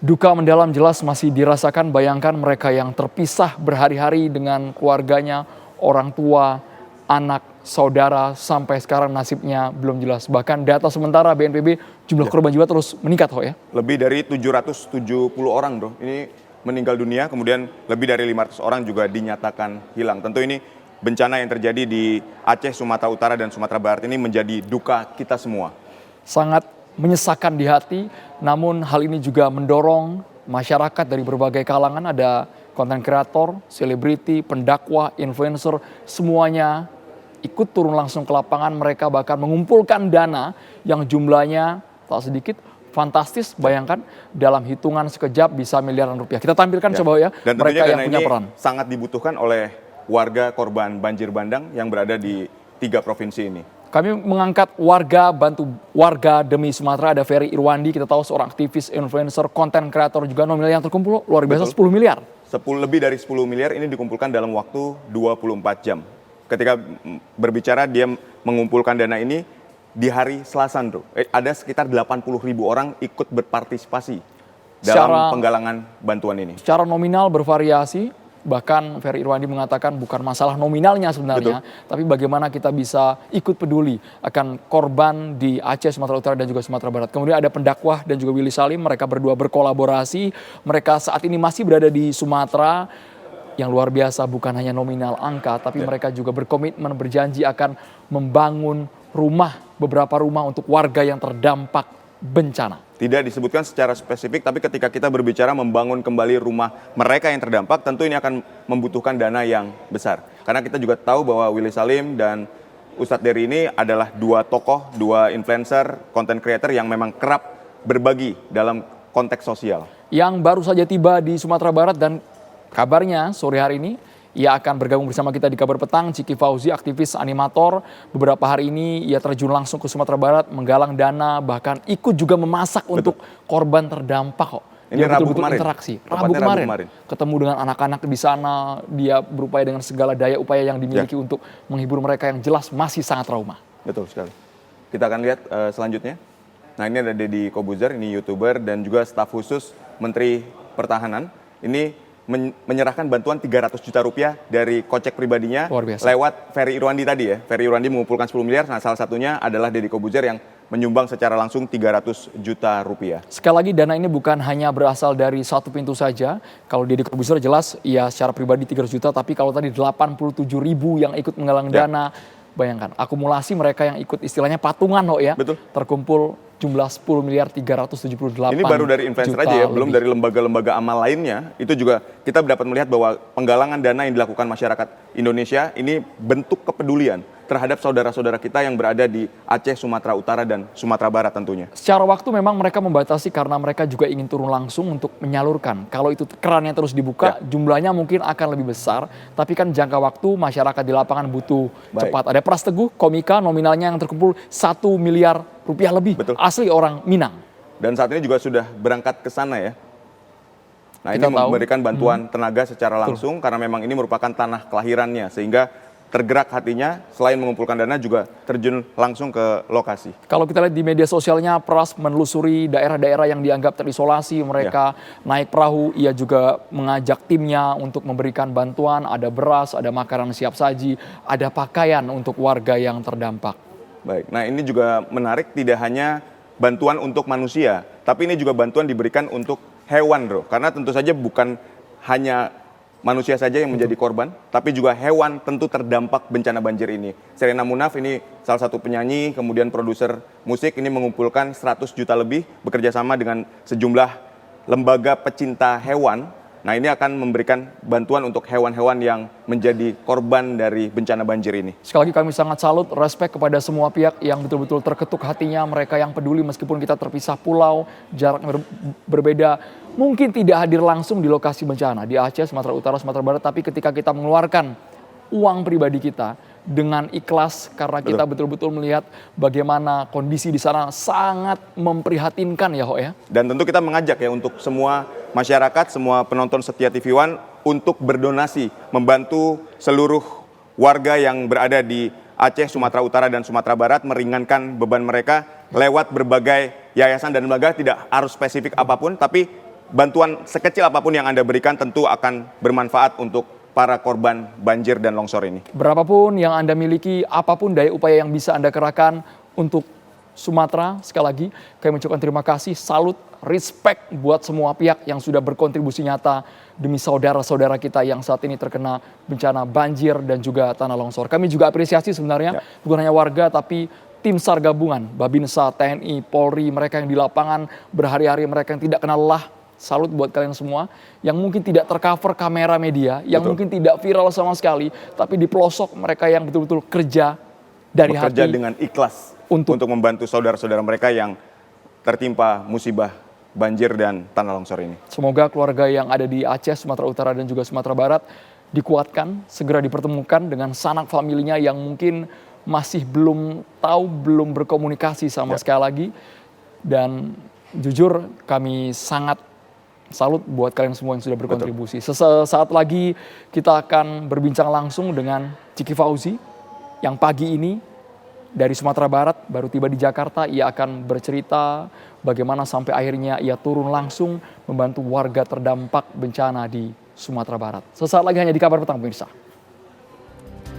Duka mendalam jelas masih dirasakan, bayangkan mereka yang terpisah berhari-hari dengan keluarganya, orang tua, anak, saudara, sampai sekarang nasibnya belum jelas. Bahkan data sementara BNPB jumlah korban jiwa terus meningkat, ya. Lebih dari 770 orang, Bro. Ini meninggal dunia, kemudian lebih dari 500 orang juga dinyatakan hilang. Tentu ini bencana yang terjadi di Aceh, Sumatera Utara, dan Sumatera Barat ini menjadi duka kita semua. Sangat menyesakan di hati, namun hal ini juga mendorong masyarakat dari berbagai kalangan, ada konten kreator, selebriti, pendakwah, influencer, semuanya ikut turun langsung ke lapangan. Mereka bahkan mengumpulkan dana yang jumlahnya tak sedikit, fantastis. Bayangkan dalam hitungan sekejap bisa miliaran rupiah. Kita tampilkan coba ya, dan mereka yang punya peran. Sangat dibutuhkan oleh warga korban banjir bandang yang berada di 3 provinsi ini. Kami mengangkat warga, bantu warga demi Sumatera. Ada Ferry Irwandi, kita tahu seorang aktivis, influencer, konten kreator juga. Nominal yang terkumpul luar biasa. Betul. 10 miliar. Lebih dari 10 miliar ini dikumpulkan dalam waktu 24 jam. Ketika berbicara dia mengumpulkan dana ini di hari Selasa, bro. Ada sekitar 80.000 orang ikut berpartisipasi dalam penggalangan bantuan ini. Secara nominal bervariasi. Bahkan Ferry Irwandi mengatakan bukan masalah nominalnya sebenarnya, tapi bagaimana kita bisa ikut peduli akan korban di Aceh, Sumatera Utara, dan juga Sumatera Barat. Kemudian ada pendakwah dan juga Willy Salim, mereka berdua berkolaborasi. Mereka saat ini masih berada di Sumatera. Yang luar biasa bukan hanya nominal angka, tapi mereka juga berkomitmen, berjanji akan membangun beberapa rumah untuk warga yang terdampak bencana. Tidak disebutkan secara spesifik, tapi ketika kita berbicara membangun kembali rumah mereka yang terdampak, tentu ini akan membutuhkan dana yang besar. Karena kita juga tahu bahwa Willy Salim dan Ustadz Dery ini adalah 2 tokoh, 2 influencer, content creator yang memang kerap berbagi dalam konteks sosial. Yang baru saja tiba di Sumatera Barat dan kabarnya sore hari ini ia akan bergabung bersama kita di Kabar Petang. Ciki Fauzi, aktivis animator, beberapa hari ini ia terjun langsung ke Sumatera Barat, menggalang dana, bahkan ikut juga memasak untuk korban terdampak kok. Ini Rabu betul-betul kemarin. Interaksi. Rabu kemarin. Ketemu dengan anak-anak di sana, dia berupaya dengan segala daya upaya yang dimiliki untuk menghibur mereka yang jelas masih sangat trauma. Betul sekali. Kita akan lihat selanjutnya. Nah, ini ada Deddy Kobuzer, ini YouTuber dan juga staf khusus Menteri Pertahanan. Ini menyerahkan bantuan 300 juta rupiah dari kocek pribadinya lewat Ferry Irwandi tadi ya. Ferry Irwandi mengumpulkan 10 miliar, nah salah satunya adalah Deddy Kobuzer yang menyumbang secara langsung 300 juta rupiah. Sekali lagi dana ini bukan hanya berasal dari satu pintu saja. Kalau Deddy Kobuzer jelas ya secara pribadi 300 juta, tapi kalau tadi 87.000 yang ikut menggalang dana, bayangkan akumulasi mereka yang ikut istilahnya patungan ya. Betul. Terkumpul jumlah 10 miliar 378 Ini baru dari influencer aja ya, belum dari lembaga-lembaga amal lainnya. Itu juga kita dapat melihat bahwa penggalangan dana yang dilakukan masyarakat Indonesia ini bentuk kepedulian terhadap saudara-saudara kita yang berada di Aceh, Sumatera Utara, dan Sumatera Barat tentunya. Secara waktu memang mereka membatasi karena mereka juga ingin turun langsung untuk menyalurkan. Kalau itu kerannya terus dibuka, jumlahnya mungkin akan lebih besar. Tapi kan jangka waktu masyarakat di lapangan butuh cepat. Ada Pras Teguh, komika nominalnya yang terkumpul 1 miliar rupiah lebih. Betul. Asli orang Minang. Dan saat ini juga sudah berangkat ke sana ya. Nah, ini memberikan bantuan tenaga secara langsung karena memang ini merupakan tanah kelahirannya. Sehingga tergerak hatinya, selain mengumpulkan dana juga terjun langsung ke lokasi. Kalau kita lihat di media sosialnya, Pras menelusuri daerah-daerah yang dianggap terisolasi, mereka naik perahu, ia juga mengajak timnya untuk memberikan bantuan, ada beras, ada makanan siap saji, ada pakaian untuk warga yang terdampak. Baik, nah ini juga menarik, tidak hanya bantuan untuk manusia, tapi ini juga bantuan diberikan untuk hewan, bro. Karena tentu saja bukan hanya manusia saja yang menjadi korban, tapi juga hewan tentu terdampak bencana banjir ini. Sherina Munaf ini salah satu penyanyi, kemudian produser musik, ini mengumpulkan 100 juta lebih, bekerja sama dengan sejumlah lembaga pecinta hewan. Nah, ini akan memberikan bantuan untuk hewan-hewan yang menjadi korban dari bencana banjir ini. Sekali lagi kami sangat salut, respect kepada semua pihak yang betul-betul terketuk hatinya, mereka yang peduli meskipun kita terpisah pulau, jaraknya berbeda. Mungkin tidak hadir langsung di lokasi bencana di Aceh, Sumatera Utara, Sumatera Barat, tapi ketika kita mengeluarkan uang pribadi kita dengan ikhlas karena kita betul-betul melihat bagaimana kondisi di sana sangat memprihatinkan ya. Dan tentu kita mengajak ya untuk semua masyarakat, semua penonton setia TV One untuk berdonasi, membantu seluruh warga yang berada di Aceh, Sumatera Utara, dan Sumatera Barat, meringankan beban mereka lewat berbagai yayasan dan lembaga, tidak harus spesifik apapun, tapi bantuan sekecil apapun yang Anda berikan tentu akan bermanfaat untuk para korban banjir dan longsor ini. Berapapun yang Anda miliki, apapun daya upaya yang bisa Anda kerahkan untuk Sumatera, sekali lagi kami mengucapkan terima kasih, salut, respect buat semua pihak yang sudah berkontribusi nyata demi saudara-saudara kita yang saat ini terkena bencana banjir dan juga tanah longsor. Kami juga apresiasi sebenarnya bukan hanya warga tapi tim SAR gabungan, Babinsa, TNI, Polri, mereka yang di lapangan berhari-hari, mereka yang tidak kenal lelah. Salut buat kalian semua yang mungkin tidak tercover kamera media, yang mungkin tidak viral sama sekali, tapi di pelosok mereka yang betul-betul kerja dari Bekerja hati dengan ikhlas untuk membantu saudara-saudara mereka yang tertimpa musibah banjir dan tanah longsor ini. Semoga keluarga yang ada di Aceh, Sumatera Utara dan juga Sumatera Barat dikuatkan, segera dipertemukan dengan sanak familinya yang mungkin masih belum tahu, belum berkomunikasi sama sekali lagi. Dan jujur kami sangat salut buat kalian semua yang sudah berkontribusi. Sesaat lagi kita akan berbincang langsung dengan Ciki Fauzi yang pagi ini dari Sumatera Barat baru tiba di Jakarta. Ia akan bercerita bagaimana sampai akhirnya ia turun langsung membantu warga terdampak bencana di Sumatera Barat. Sesaat lagi hanya di Kabar Petang pemirsa.